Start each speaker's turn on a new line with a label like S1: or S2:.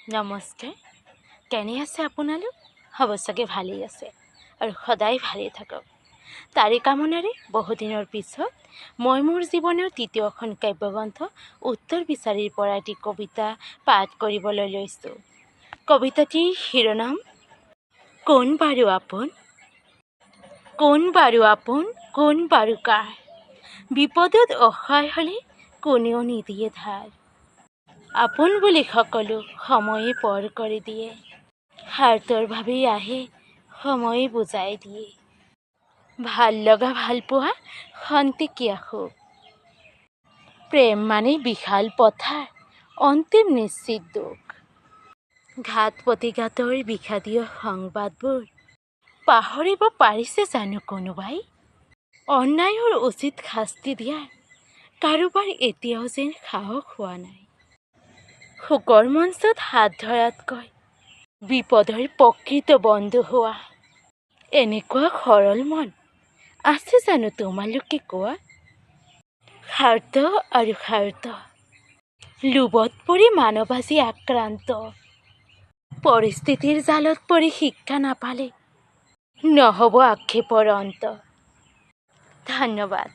S1: নমস্কাৰ। কেনে আছে আপোনালোক? হ'ব চাগে ভালেই আছে আৰু সদায় ভালেই থাকক তাৰে কামনাৰে বহুদিনৰ পিছত মই মোৰ জীৱনৰ তৃতীয়খন কাব্যগ্ৰন্থ উত্তৰ বিচাৰিৰ পৰা এটি কবিতা পাঠ কৰিবলৈ লৈছোঁ। কবিতাটিৰ শিৰোনাম কোন বাৰু আপোন। কোন বাৰু আপোন, কোন বাৰু কাৰ, বিপদত অসহায় হ'লে কোনেও নিদিয়ে ধাৰ। আপোন বুলি সকলো সময়ে পৰ কৰি দিয়ে, স্বাৰ্থৰ ভাৱেই আহে সময়ে বুজাই দিয়ে। ভাল লগা ভাল পোৱা খন্তেকীয়া সুখ, প্ৰেম মানে বিশাল পথাৰ অন্তিম নিশ্চিত দুখ। ঘাত প্ৰতিঘাতৰ বিষাদীয় সংবাদবোৰ পাহৰিব পাৰিছে জানো কোনোবাই? অন্যায়ৰ উচিত শাস্তি দিয়াৰ কাৰোবাৰ এতিয়াও যেন সাহস হোৱা নাই। শোকৰ মঞ্চত হাত ধৰাতকৈ বিপদৰ প্ৰকৃত বন্ধু হোৱা এনেকুৱা সৰল মন আছে জানো তোমালোকে কোৱা? স্বাৰ্থ আৰু স্বাৰ্থ লোভত পৰি মানৱ আজি আক্ৰান্ত, পৰিস্থিতিৰ জালত পৰি শিক্ষা নাপালে নহ'ব আক্ষেপৰ অন্ত। ধন্যবাদ।